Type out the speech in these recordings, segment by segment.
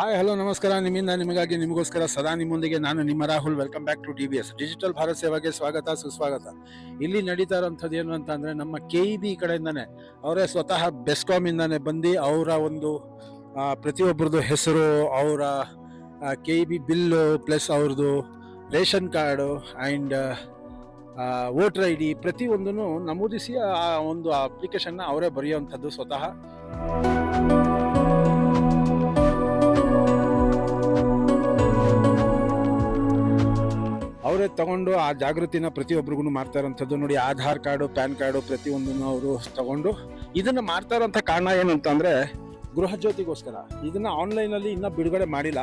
Hi hello ನಮಸ್ಕಾರ. ನಿಮ್ಮಿಂದ ನಿಮಗಾಗಿ ನಿಮಗೋಸ್ಕರ ಸದಾ ನಿಮ್ಮೊಂದಿಗೆ ನಾನು ನಿಮ್ಮ Rahul. Welcome back to DBS digital Bharat ಸೇವೆಗೆ ಸ್ವಾಗತ ಸುಸ್ವಾಗತ. ಇಲ್ಲಿ ನಡೀತಾ ಇರೋಂಥದ್ದು ಏನು ಅಂತ ಅಂದ್ರೆ, ನಮ್ಮ KEB ಕಡೆಯಿಂದಾನೆ ಅವರೇ ಸ್ವತಃ ಬೆಸ್ಕಾಮ್ ಇಂದಾನೆ ಬಂದು ಅವರ ಒಂದು ಪ್ರತಿಯೊಬ್ಬರದು ಹೆಸರು, ಅವರ KEB ಬಿಲ್ಲು, ಪ್ಲಸ್ ಅವ್ರದ್ದು ration card and voter ID ಪ್ರತಿಯೊಂದನ್ನು ನಮೂದಿಸಿ ಆ ಒಂದು ಅಪ್ಲಿಕೇಶನ್ನ ಅವರೇ ಬರೆಯುವಂಥದ್ದು ಸ್ವತಃ. ಅವರೇ ತಗೊಂಡು ಆ ಜಾಗೃತಿನ ಪ್ರತಿಯೊಬ್ಬರಿಗೂ ಮಾಡ್ತಾ ಇರೋಂಥದ್ದು. ನೋಡಿ, ಆಧಾರ್ ಕಾರ್ಡು, ಪ್ಯಾನ್ ಕಾರ್ಡು ಪ್ರತಿಯೊಂದನ್ನು ಅವರು ತಗೊಂಡು ಇದನ್ನ ಮಾಡ್ತಾ ಇರೋಂಥ ಕಾರಣ ಏನು ಅಂತಂದ್ರೆ, ಗೃಹ ಜ್ಯೋತಿಗೋಸ್ಕರ. ಇದನ್ನ ಆನ್ಲೈನಲ್ಲಿ ಇನ್ನೂ ಬಿಡುಗಡೆ ಮಾಡಿಲ್ಲ.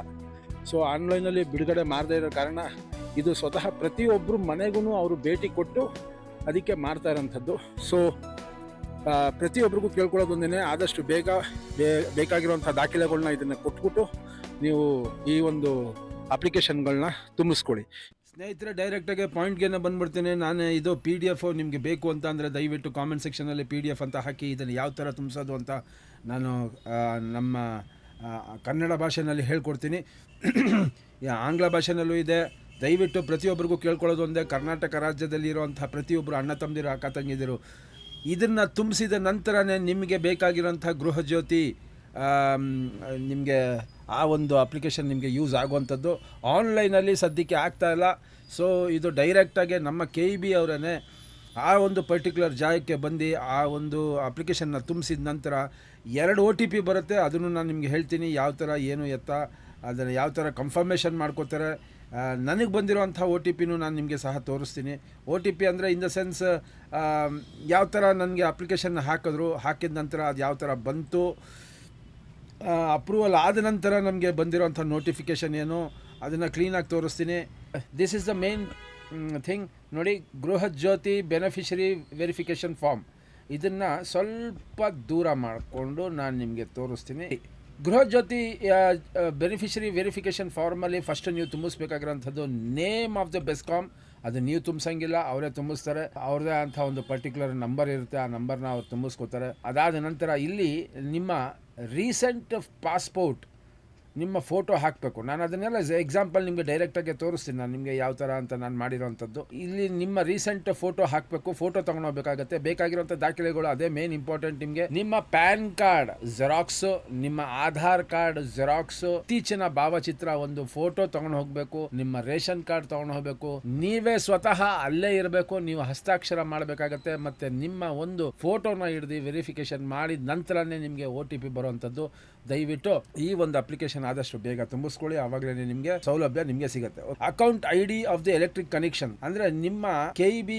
ಸೊ ಆನ್ಲೈನಲ್ಲಿ ಬಿಡುಗಡೆ ಮಾಡದೇ ಇರೋ ಕಾರಣ ಇದು ಸ್ವತಃ ಪ್ರತಿಯೊಬ್ಬರು ಮನೆಗೂ ಅವರು ಭೇಟಿ ಕೊಟ್ಟು ಅದಕ್ಕೆ ಮಾಡ್ತಾ ಇರೋಂಥದ್ದು. ಸೊ ಪ್ರತಿಯೊಬ್ಬರಿಗೂ ಕೇಳ್ಕೊಳ್ಳೋದೊಂದೇ, ಆದಷ್ಟು ಬೇಗ ಬೇಕಾಗಿರುವಂಥ ದಾಖಲೆಗಳನ್ನ ಇದನ್ನು ಕೊಟ್ಬಿಟ್ಟು ನೀವು ಈ ಒಂದು ಅಪ್ಲಿಕೇಶನ್ಗಳನ್ನ ತುಂಬಿಸ್ಕೊಳ್ಳಿ. ಸ್ನೇಹಿತರೆ, ಡೈರೆಕ್ಟಾಗಿ ಪಾಯಿಂಟ್ಗೆ ಬಂದ್ಬಿಡ್ತೀನಿ ನಾನು. ಇದು PDF ನಿಮಗೆ ಬೇಕು ಅಂತ ಅಂದರೆ ದಯವಿಟ್ಟು ಕಾಮೆಂಟ್ ಸೆಕ್ಷನಲ್ಲಿ PDF ಅಂತ ಹಾಕಿ ಇದನ್ನು ಯಾವ ಥರ ತುಂಬಿಸೋದು ಅಂತ ನಾನು ನಮ್ಮ ಕನ್ನಡ ಭಾಷೆಯಲ್ಲಿ ಹೇಳ್ಕೊಡ್ತೀನಿ. ಆಂಗ್ಲ ಭಾಷೆಯಲ್ಲೂ ಇದೆ. ದಯವಿಟ್ಟು ಪ್ರತಿಯೊಬ್ಬರಿಗೂ ಕೇಳ್ಕೊಳ್ಳೋದು ಒಂದೇ, ಕರ್ನಾಟಕ ರಾಜ್ಯದಲ್ಲಿ ಇರುವಂಥ ಪ್ರತಿಯೊಬ್ಬರು ಅಣ್ಣ ತಮ್ಮದಿರು, ಅಕ್ಕ ತಂಗಿದಿರು, ಇದನ್ನು ತುಂಬಿಸಿದ ನಂತರನೇ ನಿಮಗೆ ಬೇಕಾಗಿರೋಂಥ ಗೃಹ ಜ್ಯೋತಿ ನಿಮಗೆ ಆ ಒಂದು ಅಪ್ಲಿಕೇಶನ್ ನಿಮಗೆ ಯೂಸ್ ಆಗುವಂಥದ್ದು. ಆನ್ಲೈನಲ್ಲಿ ಸದ್ಯಕ್ಕೆ ಆಗ್ತಾಯಿಲ್ಲ. ಸೊ ಇದು ಡೈರೆಕ್ಟಾಗಿ ನಮ್ಮ KEB ಅವರೇ ಆ ಒಂದು ಪರ್ಟಿಕ್ಯುಲರ್ ಜಾಗಕ್ಕೆ ಬಂದು ಆ ಒಂದು ಅಪ್ಲಿಕೇಶನ್ನ ತುಂಬಿಸಿದ ನಂತರ 2 OTP ಬರುತ್ತೆ. ಅದನ್ನು ನಾನು ನಿಮಗೆ ಹೇಳ್ತೀನಿ ಯಾವ ಥರ ಏನು ಎತ್ತ, ಅದನ್ನು ಯಾವ ಥರ ಕನ್ಫರ್ಮೇಷನ್ ಮಾಡ್ಕೋತಾರೆ. ನನಗೆ ಬಂದಿರೋವಂಥ OTPನೂ ನಾನು ನಿಮಗೆ ಸಹ ತೋರಿಸ್ತೀನಿ. OTP ಅಂದರೆ ಇನ್ ದ ಸೆನ್ಸ್ ಯಾವ ಥರ ನನಗೆ ಅಪ್ಲಿಕೇಶನ್ ಹಾಕಿದ ನಂತರ ಅದು ಯಾವ ಥರ ಬಂತು, ಅಪ್ರೂವಲ್ ಆದ ನಂತರ ನಮಗೆ ಬಂದಿರೋಂಥ ನೋಟಿಫಿಕೇಷನ್ ಏನು, ಅದನ್ನು ಕ್ಲೀನಾಗಿ ತೋರಿಸ್ತೀನಿ. This is the main thing. ನೋಡಿ, ಗೃಹ ಜ್ಯೋತಿ ಬೆನಿಫಿಷರಿ ವೆರಿಫಿಕೇಷನ್ ಫಾರ್ಮ್, ಇದನ್ನು ಸ್ವಲ್ಪ ದೂರ ಮಾಡಿಕೊಂಡು ನಾನು ನಿಮಗೆ ತೋರಿಸ್ತೀನಿ. ಗೃಹ ಜ್ಯೋತಿ ಬೆನಿಫಿಷರಿ ವೆರಿಫಿಕೇಷನ್ ಫಾರ್ಮಲ್ಲಿ ಫಸ್ಟ್ ನೀವು ತುಂಬಿಸ್ಬೇಕಾಗಿರೋಂಥದ್ದು ನೇಮ್ ಆಫ್ ದ ಬೆಸ್ಕಾಮ್. ಅದು ನೀವು ತುಂಬಿಸಂಗಿಲ್ಲ, ಅವರೇ ತುಂಬಿಸ್ತಾರೆ. ಅವ್ರದ್ದೇ ಅಂಥ ಒಂದು ಪರ್ಟಿಕ್ಯುಲರ್ ನಂಬರ್ ಇರುತ್ತೆ, ಆ ನಂಬರ್ನ ಅವ್ರು ತುಂಬಿಸ್ಕೋತಾರೆ. ಅದಾದ ನಂತರ ಇಲ್ಲಿ ನಿಮ್ಮ ರೀಸೆಂಟ್ ಪಾಸ್ಪೋರ್ಟ್, ನಿಮ್ಮ ಫೋಟೋ ಹಾಕಬೇಕು. ನಾನು ಅದನ್ನೆಲ್ಲ ಎಕ್ಸಾಂಪಲ್ ನಿಮಗೆ ಡೈರೆಕ್ಟಾಗಿ ತೋರಿಸ್ತೀನಿ ನಾನು ನಿಮಗೆ ಯಾವ ಥರ ಅಂತ ನಾನು ಮಾಡಿರೋವಂಥದ್ದು. ಇಲ್ಲಿ ನಿಮ್ಮ ರೀಸೆಂಟ್ ಫೋಟೋ ಹಾಕಬೇಕು, ಫೋಟೋ ತೊಗೊಂಡೋಗ್ಬೇಕಾಗತ್ತೆ. ಬೇಕಾಗಿರೋಂಥ ದಾಖಲೆಗಳು ಅದೇ ಮೇನ್ ಇಂಪಾರ್ಟೆಂಟ್. ನಿಮಗೆ ನಿಮ್ಮ ಪ್ಯಾನ್ ಕಾರ್ಡ್ ಜೆರಾಕ್ಸು, ನಿಮ್ಮ ಆಧಾರ್ ಕಾರ್ಡ್ ಜೆರಾಕ್ಸು, ಇತ್ತೀಚಿನ ಭಾವಚಿತ್ರ ಒಂದು ಫೋಟೋ ತೊಗೊಂಡು ಹೋಗಬೇಕು, ನಿಮ್ಮ ರೇಷನ್ ಕಾರ್ಡ್ ತೊಗೊಂಡು ಹೋಗಬೇಕು. ನೀವೇ ಸ್ವತಃ ಅಲ್ಲೇ ಇರಬೇಕು, ನೀವು ಹಸ್ತಾಕ್ಷರ ಮಾಡಬೇಕಾಗತ್ತೆ. ಮತ್ತು ನಿಮ್ಮ ಒಂದು ಫೋಟೋನ ಹಿಡಿದು ವೆರಿಫಿಕೇಷನ್ ಮಾಡಿದ ನಂತರನೇ ನಿಮಗೆ OTP ಬರುವಂಥದ್ದು. ದಯವಿಟ್ಟು ಈ ಒಂದು ಅಪ್ಲಿಕೇಶನ್ ಆದಷ್ಟು ಬೇಗ ತುಂಬಿಸ್ಕೊಳ್ಳಿ, ಆವಾಗಲೇ ನಿಮಗೆ ಸೌಲಭ್ಯ ನಿಮಗೆ ಸಿಗುತ್ತೆ. Account ID of the electric connection ಅಂದರೆ ನಿಮ್ಮ KEB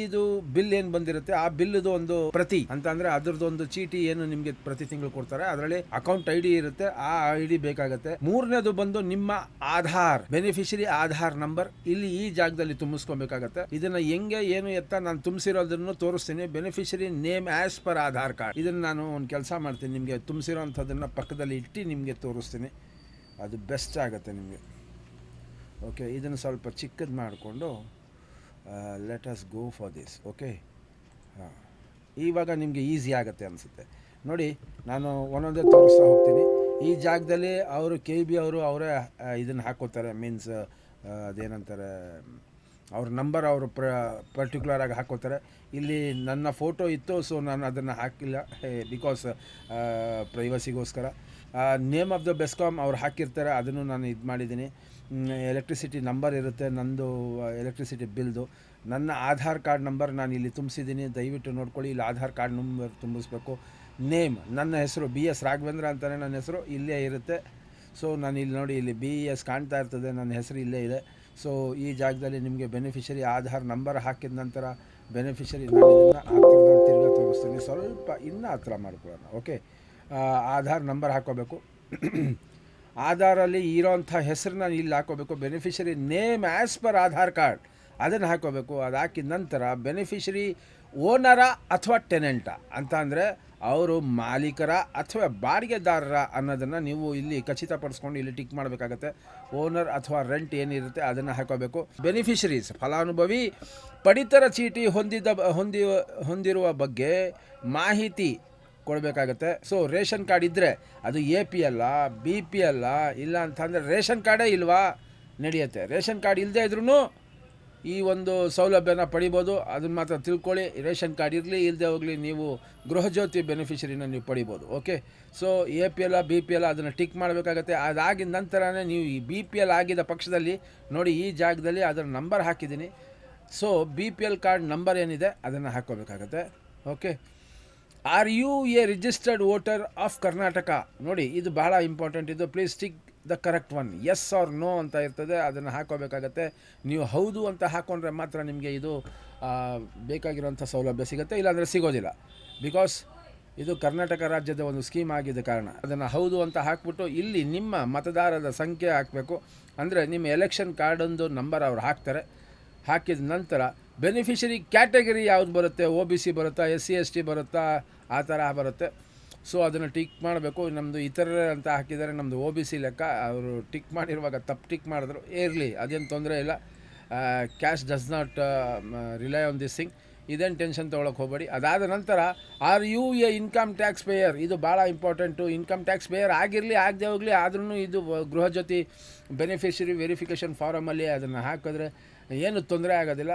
ಬಿಲ್ ಏನು ಬಂದಿರುತ್ತೆ ಆ ಬಿಲ್ದು ಒಂದು ಪ್ರತಿ ಅಂತ ಅಂದರೆ ಅದರದ್ದು ಒಂದು ಚೀಟಿ ಏನು ನಿಮಗೆ ಪ್ರತಿ ತಿಂಗಳು ಕೊಡ್ತಾರೆ, ಅದರಲ್ಲಿ ಅಕೌಂಟ್ ID ಇರುತ್ತೆ. ಆ ID ಬೇಕಾಗುತ್ತೆ. ಮೂರನೇದು ಬಂದು ನಿಮ್ಮ ಆಧಾರ್, ಬೆನಿಫಿಷರಿ ಆಧಾರ್ ನಂಬರ್ ಇಲ್ಲಿ ಈ ಜಾಗದಲ್ಲಿ ತುಂಬಿಸ್ಕೊಬೇಕಾಗತ್ತೆ. ಇದನ್ನ ಹೆಂಗೆ ಏನು ಎತ್ತ ನಾನು ತುಂಬಿಸಿರೋದನ್ನು ತೋರಿಸ್ತೀನಿ. Beneficiary name as per Aadhaar card, ಇದನ್ನು ನಾನು ಒಂದು ಕೆಲಸ ಮಾಡ್ತೀನಿ, ನಿಮಗೆ ತುಂಬಿಸಿರೋಂಥದ್ದನ್ನು ಪಕ್ಕದಲ್ಲಿ ಇಟ್ಟು ನಿಮಗೆ ತೋರಿಸ್ತೀನಿ. ಅದು ಬೆಸ್ಟ್ ಆಗುತ್ತೆ ನಿಮಗೆ. ಓಕೆ, ಇದನ್ನು ಸ್ವಲ್ಪ ಚಿಕ್ಕದು ಮಾಡಿಕೊಂಡು let us go for this. Okay, ಹಾಂ, ಇವಾಗ ನಿಮಗೆ ಈಸಿ ಆಗುತ್ತೆ ಅನಿಸುತ್ತೆ. ನೋಡಿ, ನಾನು ಒಂದೊಂದೇ ತೋರಿಸ್ತಾ ಹೋಗ್ತೀನಿ. ಈ ಜಾಗದಲ್ಲಿ ಅವರು KEB ಅವರು ಅವರೇ ಇದನ್ನು ಹಾಕೋತಾರೆ. ಮೀನ್ಸ್ ಅದೇನಂತಾರೆ, ಅವ್ರ ನಂಬರ್ ಅವರು ಪರ್ಟಿಕ್ಯುಲರ್ ಆಗಿ ಹಾಕೋತಾರೆ. ಇಲ್ಲಿ ನನ್ನ ಫೋಟೋ ಇತ್ತು, ಸೊ ನಾನು ಅದನ್ನು ಹಾಕಿಲ್ಲ ಬಿಕಾಸ್ ಪ್ರೈವಸಿಗೋಸ್ಕರ. ನೇಮ್ ಆಫ್ ದ ಬೆಸ್ಕಾಮ್ ಅವ್ರು ಹಾಕಿರ್ತಾರೆ, ಅದನ್ನು ನಾನು ಇದು ಮಾಡಿದ್ದೀನಿ. ಎಲೆಕ್ಟ್ರಿಸಿಟಿ ನಂಬರ್ ಇರುತ್ತೆ, ನಂದು ಎಲೆಕ್ಟ್ರಿಸಿಟಿ ಬಿಲ್ದು. ನನ್ನ ಆಧಾರ್ ಕಾರ್ಡ್ ನಂಬರ್ ನಾನು ಇಲ್ಲಿ ತುಂಬಿಸಿದ್ದೀನಿ, ದಯವಿಟ್ಟು ನೋಡ್ಕೊಳ್ಳಿ. ಇಲ್ಲಿ ಆಧಾರ್ ಕಾರ್ಡ್ ನಂಬರ್ ತುಂಬಿಸ್ಬೇಕು. ನೇಮ್, ನನ್ನ ಹೆಸರು BS ರಾಘವೇಂದ್ರ ಅಂತಲೇ ನನ್ನ ಹೆಸರು ಇಲ್ಲೇ ಇರುತ್ತೆ. ಸೊ ನಾನು ಇಲ್ಲಿ ನೋಡಿ, ಇಲ್ಲಿ BS ಕಾಣ್ತಾ ಇರ್ತದೆ, ನನ್ನ ಹೆಸರು ಇಲ್ಲೇ ಇದೆ. ಸೊ ಈ ಜಾಗದಲ್ಲಿ ನಿಮಗೆ ಬೆನಿಫಿಷರಿ ಆಧಾರ್ ನಂಬರ್ ಹಾಕಿದ ನಂತರ ಬೆನಿಫಿಷರಿ, ನಾನು ಇದನ್ನು ಹತ್ತಿರದಲ್ಲಿ ತಿರ್ಗಾ ತೋರಿಸ್ತೀನಿ, ಸ್ವಲ್ಪ ಇನ್ನೂ ಹತ್ತಿರ ಮಾಡ್ಕೊಳ್ಳೋಣ. ಓಕೆ, ಆಧಾರ್ ನಂಬರ್ ಹಾಕೋಬೇಕು. ಆಧಾರಲ್ಲಿ ಇರೋಂಥ ಹೆಸರನ್ನ ಇಲ್ಲಿ ಹಾಕೋಬೇಕು. Beneficiary name as per Aadhaar card ಅದನ್ನು ಹಾಕೋಬೇಕು. ಅದು ಹಾಕಿದ ನಂತರ ಬೆನಿಫಿಷರಿ ಓನರ ಅಥವಾ ಟೆನೆಂಟ ಅಂತ ಅಂದರೆ ಅವರು ಮಾಲೀಕರ ಅಥವಾ ಬಾಡಿಗೆದಾರರ ಅನ್ನೋದನ್ನು ನೀವು ಇಲ್ಲಿ ಖಚಿತಪಡಿಸ್ಕೊಂಡು ಇಲ್ಲಿ ಟಿಕ್ ಮಾಡಬೇಕಾಗತ್ತೆ. ಓನರ್ ಅಥವಾ ರೆಂಟ್ ಏನಿರುತ್ತೆ ಅದನ್ನು ಹಾಕೋಬೇಕು. ಬೆನಿಫಿಷರೀಸ್, ಫಲಾನುಭವಿ ಪಡಿತರ ಚೀಟಿ ಹೊಂದಿರುವ ಬಗ್ಗೆ ಮಾಹಿತಿ ಕೊಡಬೇಕಾಗತ್ತೆ. ಸೊ ರೇಷನ್ ಕಾರ್ಡ್ ಇದ್ದರೆ ಅದು APL BPL ಇಲ್ಲ ಅಂತಂದರೆ ರೇಷನ್ ಕಾರ್ಡೇ ಇಲ್ವಾ ನಡೆಯುತ್ತೆ. ರೇಷನ್ ಕಾರ್ಡ್ ಇಲ್ಲದೇ ಇದ್ರೂ ಈ ಒಂದು ಸೌಲಭ್ಯನ ಪಡಿಬೋದು. ಅದನ್ನು ಮಾತ್ರ ತಿಳ್ಕೊಳ್ಳಿ. ರೇಷನ್ ಕಾರ್ಡ್ ಇರಲಿ ಇಲ್ಲದೆ ಹೋಗಲಿ ನೀವು ಗೃಹಜ್ಯೋತಿ ಬೆನಿಫಿಷರಿನ ನೀವು ಪಡಿಬೋದು. ಓಕೆ, ಸೊ APL BPL ಅದನ್ನು ಟಿಕ್ ಮಾಡಬೇಕಾಗತ್ತೆ. ಅದಾಗಿದ ನಂತರನೇ ನೀವು ಈ BPL ಆಗಿದ್ದ ಪಕ್ಷದಲ್ಲಿ ನೋಡಿ ಈ ಜಾಗದಲ್ಲಿ ಅದರ ನಂಬರ್ ಹಾಕಿದ್ದೀನಿ. ಸೊ BPL ಕಾರ್ಡ್ ನಂಬರ್ ಏನಿದೆ ಅದನ್ನು ಹಾಕ್ಕೋಬೇಕಾಗತ್ತೆ. Okay, are you a registered voter of Karnataka? ನೋಡಿ ಇದು ಬಹಳ ಇಂಪಾರ್ಟೆಂಟ್. ಇದು please tick the correct one. Yes or no ಅಂತ ಇರ್ತದೆ, ಅದನ್ನು ಹಾಕೋಬೇಕಾಗತ್ತೆ. ನೀವು ಹೌದು ಅಂತ ಹಾಕ್ಕೊಂಡ್ರೆ ಮಾತ್ರ ನಿಮಗೆ ಇದು ಬೇಕಾಗಿರೋಂಥ ಸೌಲಭ್ಯ ಸಿಗುತ್ತೆ, ಇಲ್ಲಾಂದರೆ ಸಿಗೋದಿಲ್ಲ. ಬಿಕಾಸ್ ಇದು ಕರ್ನಾಟಕ ರಾಜ್ಯದ ಒಂದು ಸ್ಕೀಮ್ ಆಗಿದ್ದ ಕಾರಣ ಅದನ್ನು ಹೌದು ಅಂತ ಹಾಕ್ಬಿಟ್ಟು ಇಲ್ಲಿ ನಿಮ್ಮ ಮತದಾರರ ಸಂಖ್ಯೆ ಹಾಕಬೇಕು. ಅಂದರೆ ನಿಮ್ಮ ಎಲೆಕ್ಷನ್ ಕಾರ್ಡೊಂದು ನಂಬರ್ ಅವ್ರು ಹಾಕ್ತಾರೆ. ಹಾಕಿದ ನಂತರ ಬೆನಿಫಿಷರಿ ಕ್ಯಾಟಗರಿ ಯಾವ್ದು ಬರುತ್ತೆ, OBC ಬರುತ್ತಾ, SC ST ಬರುತ್ತಾ, ಆ ಥರ ಬರುತ್ತೆ. ಸೊ ಅದನ್ನು ಟಿಕ್ ಮಾಡಬೇಕು. ನಮ್ಮದು ಇತರರೇ ಅಂತ ಹಾಕಿದ್ದಾರೆ, ನಮ್ಮದು OBC ಲೆಕ್ಕ. ಅವರು ಟಿಕ್ ಮಾಡಿರುವಾಗ ತಪ್ಪು ಟಿಕ್ ಮಾಡಿದ್ರು ಇರಲಿ, ಅದೇನು ತೊಂದರೆ ಇಲ್ಲ. Cash does not rely on this thing. ಇದೇನು ಟೆನ್ಷನ್ ತೊಗೊಳಕ್ಕೆ ಹೋಗಬೇಡಿ. ಅದಾದ ನಂತರ are you a income tax payer? ಇದು ಭಾಳ ಇಂಪಾರ್ಟೆಂಟು. ಇನ್ಕಮ್ ಟ್ಯಾಕ್ಸ್ ಪೇಯರ್ ಆಗಿರಲಿ ಆಗದೆ ಹೋಗಲಿ, ಆದ್ರೂ ಇದು ಗೃಹಜ್ಯೋತಿ ಬೆನಿಫಿಷರಿ ವೆರಿಫಿಕೇಷನ್ ಫಾರಮಲ್ಲಿ ಅದನ್ನು ಹಾಕಿದ್ರೆ ಏನು ತೊಂದರೆ ಆಗೋದಿಲ್ಲ.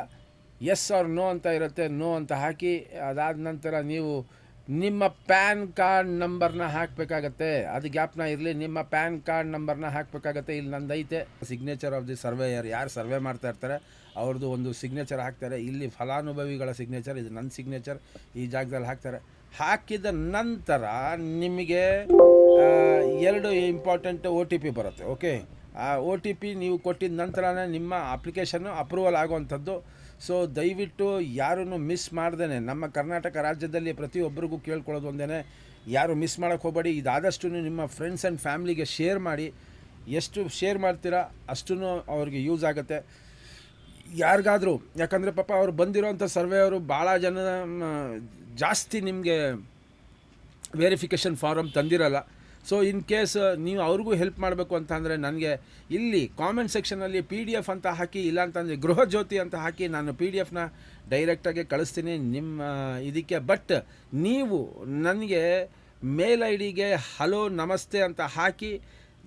ಎಸ್ ಆರ್ ನೋ ಅಂತ ಇರುತ್ತೆ, ನೋ ಅಂತ ಹಾಕಿ ಅದಾದ ನಂತರ ನೀವು ನಿಮ್ಮ ಪ್ಯಾನ್ ಕಾರ್ಡ್ ನಂಬರ್ನ ಹಾಕಬೇಕಾಗತ್ತೆ. ಅದು ಗ್ಯಾಪ್ನ ಇರಲಿ, ನಿಮ್ಮ ಪ್ಯಾನ್ ಕಾರ್ಡ್ ನಂಬರ್ನ ಹಾಕಬೇಕಾಗತ್ತೆ. ಇಲ್ಲಿ ನಂದೈತೆ ಸಿಗ್ನೇಚರ್ ಆಫ್ ದಿ ಸರ್ವೇಯರ್, ಯಾರು ಸರ್ವೆ ಮಾಡ್ತಾ ಇರ್ತಾರೆ ಅವ್ರದ್ದು ಒಂದು ಸಿಗ್ನೇಚರ್ ಹಾಕ್ತಾರೆ. ಇಲ್ಲಿ ಫಲಾನುಭವಿಗಳ ಸಿಗ್ನೇಚರ್, ಇದು ನನ್ನ ಸಿಗ್ನೇಚರ್ ಈ ಜಾಗದಲ್ಲಿ ಹಾಕ್ತಾರೆ. ಹಾಕಿದ ನಂತರ ನಿಮಗೆ 2 ಇಂಪಾರ್ಟೆಂಟ್ OTP ಬರುತ್ತೆ. ಓಕೆ, ಆ OTP ನೀವು ಕೊಟ್ಟಿದ ನಂತರನೇ ನಿಮ್ಮ ಅಪ್ಲಿಕೇಶನ್ನು ಅಪ್ರೂವಲ್ ಆಗುವಂಥದ್ದು. ಸೊ ದಯವಿಟ್ಟು ಯಾರೂ ಮಿಸ್ ಮಾಡ್ದೇ, ನಮ್ಮ ಕರ್ನಾಟಕ ರಾಜ್ಯದಲ್ಲಿ ಪ್ರತಿಯೊಬ್ಬರಿಗೂ ಕೇಳ್ಕೊಳ್ಳೋದು ಒಂದೇ, ಯಾರು ಮಿಸ್ ಮಾಡೋಕ್ಕೆ ಹೋಗಬೇಡಿ. ಇದಾದಷ್ಟು ನಿಮ್ಮ ಫ್ರೆಂಡ್ಸ್ ಆ್ಯಂಡ್ ಫ್ಯಾಮ್ಲಿಗೆ ಶೇರ್ ಮಾಡಿ. ಎಷ್ಟು ಶೇರ್ ಮಾಡ್ತೀರಾ ಅಷ್ಟೂ ಅವ್ರಿಗೆ ಯೂಸ್ ಆಗುತ್ತೆ. ಯಾರಿಗಾದರೂ, ಯಾಕಂದರೆ ಪಾಪ ಅವ್ರು ಬಂದಿರೋಂಥ ಸರ್ವೆ ಅವರು ಭಾಳ ಜನ ಜಾಸ್ತಿ ನಿಮಗೆ ವೆರಿಫಿಕೇಷನ್ ಫಾರಮ್ ತಂದಿರಲ್ಲ. ಸೊ ಇನ್ ಕೇಸ್ ನೀವು ಅವ್ರಿಗೂ ಹೆಲ್ಪ್ ಮಾಡಬೇಕು ಅಂತ ಅಂದರೆ ನನಗೆ ಇಲ್ಲಿ ಕಾಮೆಂಟ್ ಸೆಕ್ಷನಲ್ಲಿ PDF ಅಂತ ಹಾಕಿ, ಇಲ್ಲಾಂತಂದರೆ ಗೃಹಜ್ಯೋತಿ ಅಂತ ಹಾಕಿ, ನಾನು PDFನ ಡೈರೆಕ್ಟಾಗಿ ಕಳಿಸ್ತೀನಿ ನಿಮ್ಮ ಇದಕ್ಕೆ. ಬಟ್ ನೀವು ನನಗೆ ಮೇಲ್ ID-ಗೆ ಹಲೋ ನಮಸ್ತೆ ಅಂತ ಹಾಕಿ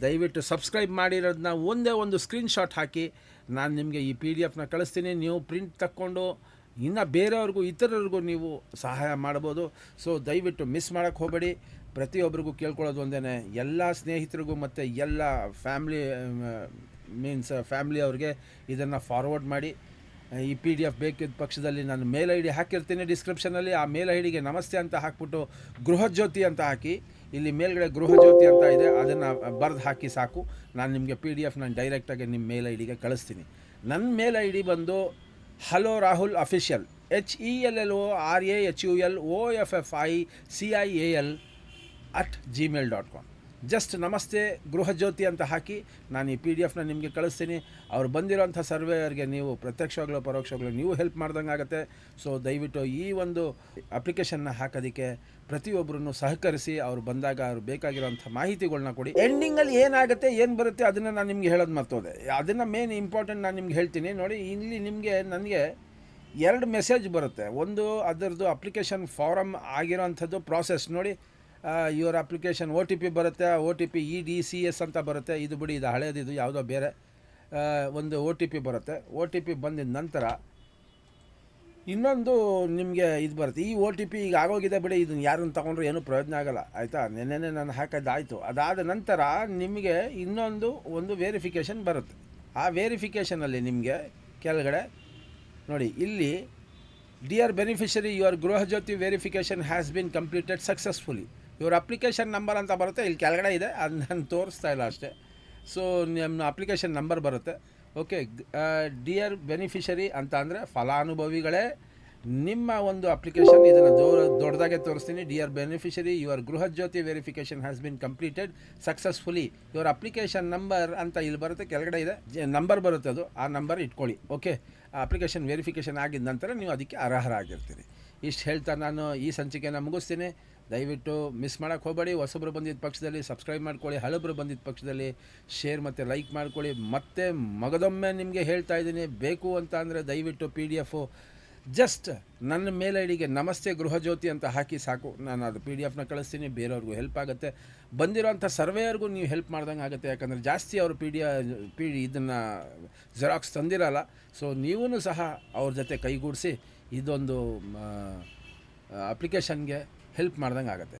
ದಯವಿಟ್ಟು ಸಬ್ಸ್ಕ್ರೈಬ್ ಮಾಡಿರೋದನ್ನ ಒಂದೇ ಒಂದು ಸ್ಕ್ರೀನ್ಶಾಟ್ ಹಾಕಿ ನಾನು ನಿಮಗೆ ಈ PDF-ನ ಕಳಿಸ್ತೀನಿ. ನೀವು ಪ್ರಿಂಟ್ ತಕ್ಕೊಂಡು ಇನ್ನು ಬೇರೆಯವ್ರಿಗೂ ಇತರರಿಗೂ ನೀವು ಸಹಾಯ ಮಾಡ್ಬೋದು. ಸೊ ದಯವಿಟ್ಟು ಮಿಸ್ ಮಾಡೋಕ್ಕೆ ಹೋಗಬೇಡಿ. ಪ್ರತಿಯೊಬ್ಬರಿಗೂ ಕೇಳ್ಕೊಳ್ಳೋದು ಒಂದೇ, ಎಲ್ಲ ಸ್ನೇಹಿತರಿಗೂ ಮತ್ತು ಎಲ್ಲ ಫ್ಯಾಮ್ಲಿ ಅವ್ರಿಗೆ ಇದನ್ನು ಫಾರ್ವರ್ಡ್ ಮಾಡಿ. ಈ PDF ಬೇಕಿದ್ದ ಪಕ್ಷದಲ್ಲಿ ನಾನು ಮೇಲ್ ID ಹಾಕಿರ್ತೀನಿ ಡಿಸ್ಕ್ರಿಪ್ಷನಲ್ಲಿ. ಆ ಮೇಲ್ ID-ಗೆ ನಮಸ್ತೆ ಅಂತ ಹಾಕ್ಬಿಟ್ಟು ಗೃಹಜ್ಯೋತಿ ಅಂತ ಹಾಕಿ, ಇಲ್ಲಿ ಮೇಲ್ಗಡೆ ಗೃಹಜ್ಯೋತಿ ಅಂತ ಇದೆ, ಅದನ್ನು ಬರೆದು ಹಾಕಿ ಸಾಕು. ನಾನು ನಿಮಗೆ PDF ಡೈರೆಕ್ಟಾಗಿ ನಿಮ್ಮ ಮೇಲ್ ID-ಗೆ ಕಳಿಸ್ತೀನಿ. ನನ್ನ ಮೇಲ್ ID ಬಂದು hello Rahul official HELLORAHULOFFICIAL@gmail.com. Just ನಮಸ್ತೆ ಗೃಹಜ್ಯೋತಿ ಅಂತ ಹಾಕಿ ನಾನು ಈ PDF-ನ ನಿಮಗೆ ಕಳಿಸ್ತೀನಿ. ಅವ್ರು ಬಂದಿರೋಂಥ ಸರ್ವೇಯರ್ಗೆ ನೀವು ಪ್ರತ್ಯಕ್ಷವಾಗಲೋ ಪರೋಕ್ಷವಾಗಲೋ ನೀವು ಹೆಲ್ಪ್ ಮಾಡ್ದಂಗೆ ಆಗುತ್ತೆ. ಸೊ ದಯವಿಟ್ಟು ಈ ಒಂದು ಅಪ್ಲಿಕೇಶನ್ನ ಹಾಕೋದಕ್ಕೆ ಪ್ರತಿಯೊಬ್ಬರನ್ನು ಸಹಕರಿಸಿ. ಅವ್ರು ಬಂದಾಗ ಅವ್ರು ಬೇಕಾಗಿರೋಂಥ ಮಾಹಿತಿಗಳನ್ನ ಕೊಡಿ. ಎಂಡಿಂಗಲ್ಲಿ ಏನಾಗುತ್ತೆ ಏನು ಬರುತ್ತೆ ಅದನ್ನು ನಾನು ನಿಮಗೆ ಹೇಳೋದು ಮರ್ತೋದೆ. ಅದನ್ನು ಮೇನ್ ಇಂಪಾರ್ಟೆಂಟ್ ನಾನು ನಿಮ್ಗೆ ಹೇಳ್ತೀನಿ. ನೋಡಿ, ಇಲ್ಲಿ ನನಗೆ 2 ಮೆಸೇಜ್ ಬರುತ್ತೆ. ಒಂದು ಅದರದ್ದು ಅಪ್ಲಿಕೇಶನ್ ಫಾರಮ್ ಆಗಿರೋಂಥದ್ದು ಪ್ರಾಸೆಸ್ ನೋಡಿ, ಯುವರ್ ಅಪ್ಲಿಕೇಶನ್ OTP ಬರುತ್ತೆ. OTP EDCS ಅಂತ ಬರುತ್ತೆ. ಇದು ಬಿಡಿ, ಇದು ಹಳೇದು, ಇದು ಯಾವುದೋ ಬೇರೆ ಒಂದು OTP ಬರುತ್ತೆ. OTP ಬಂದಿದ ನಂತರ ಇನ್ನೊಂದು ನಿಮಗೆ ಇದು ಬರುತ್ತೆ. ಈ OTP ಈಗ ಆಗೋಗಿದೆ ಬಿಡಿ, ಇದನ್ನು ಯಾರನ್ನು ತೊಗೊಂಡ್ರೆ ಏನೂ ಪ್ರಯೋಜನ ಆಗೋಲ್ಲ, ಆಯಿತಾ. ನೆನ್ನೆ ನಾನು ಹಾಕೋದಾಯಿತು. ಅದಾದ ನಂತರ ನಿಮಗೆ ಒಂದು ವೆರಿಫಿಕೇಷನ್ ಬರುತ್ತೆ. ಆ ವೆರಿಫಿಕೇಷನಲ್ಲಿ ನಿಮಗೆ ಕೆಳಗಡೆ ನೋಡಿ, ಇಲ್ಲಿ dear beneficiary, your Gruhajyothi verification has been completed successfully. Your application number ಅಂತ ಬರುತ್ತೆ, ಇಲ್ಲಿ ಕೆಳಗಡೆ ಇದೆ, ಅದು ನಾನು ತೋರಿಸ್ತಾ ಇಲ್ಲ ಅಷ್ಟೇ. ಸೊ ನಿಮ್ಮ ಅಪ್ಲಿಕೇಶನ್ ನಂಬರ್ ಬರುತ್ತೆ. ಓಕೆ, ಡಿಯರ್ ಬೆನಿಫಿಷರಿ ಅಂತ ಅಂದರೆ ಫಲಾನುಭವಿಗಳೇ, ನಿಮ್ಮ ಒಂದು ಅಪ್ಲಿಕೇಶನ್ ಇದನ್ನು ದೊಡ್ಡದಾಗೆ ತೋರಿಸ್ತೀನಿ. Dear beneficiary, your Gruhajyothi verification has been completed successfully. Your application number ಅಂತ ಇಲ್ಲಿ ಬರುತ್ತೆ, ಕೆಳಗಡೆ ಇದೆ ನಂಬರ್ ಬರುತ್ತೆ, ಅದು ಆ ನಂಬರ್ ಇಟ್ಕೊಳ್ಳಿ. ಓಕೆ, ಆ ಅಪ್ಲಿಕೇಶನ್ ವೆರಿಫಿಕೇಷನ್ ಆಗಿದ ನಂತರ ನೀವು ಅದಕ್ಕೆ ಅರ್ಹರಾಗಿರ್ತೀರಿ. ಇಷ್ಟು ಹೇಳ್ತಾ ನಾನು ಈ ಸಂಚಿಕೆಯನ್ನು ಮುಗಿಸ್ತೀನಿ. ದಯವಿಟ್ಟು ಮಿಸ್ ಮಾಡೋಕ್ಕೆ ಹೋಗಬೇಡಿ. ಹೊಸಬ್ರು ಬಂದಿದ್ದ ಪಕ್ಷದಲ್ಲಿ ಸಬ್ಸ್ಕ್ರೈಬ್ ಮಾಡ್ಕೊಳ್ಳಿ, ಹಳಬ್ರು ಬಂದಿದ್ದ ಪಕ್ಷದಲ್ಲಿ ಶೇರ್ ಮತ್ತು ಲೈಕ್ ಮಾಡ್ಕೊಳ್ಳಿ. ಮತ್ತು ಮಗದೊಮ್ಮೆ ನಿಮಗೆ ಹೇಳ್ತಾ ಇದ್ದೀನಿ, ಬೇಕು ಅಂತ ಅಂದರೆ ದಯವಿಟ್ಟು PDF ಜಸ್ಟ್ ನನ್ನ ಮೇಲ್ ಐ ಡಿಗೆ ನಮಸ್ತೆ ಗೃಹಜ್ಯೋತಿ ಅಂತ ಹಾಕಿ ಸಾಕು, ನಾನು ಅದು ಪಿ ಡಿ ಎಫ್ನ ಕಳಿಸ್ತೀನಿ, ಬೇರೆಯವ್ರಿಗೂ ಹೆಲ್ಪ್ ಆಗುತ್ತೆ. ಬಂದಿರೋಂಥ ಸರ್ವೇಯರ್ಗೂ ನೀವು ಹೆಲ್ಪ್ ಮಾಡ್ದಂಗೆ ಆಗುತ್ತೆ, ಯಾಕಂದರೆ ಜಾಸ್ತಿ ಅವರು ಇದನ್ನು ಜೆರಾಕ್ಸ್ ತಂದಿರಲ್ಲ. ಸೊ ನೀವೂ ಸಹ ಅವ್ರ ಜೊತೆ ಕೈಗೂಡಿಸಿ ಇದೊಂದು ಅಪ್ಲಿಕೇಶನ್ಗೆ ಹೆಲ್ಪ್ ಮಾಡ್ದಂಗೆ ಆಗುತ್ತೆ.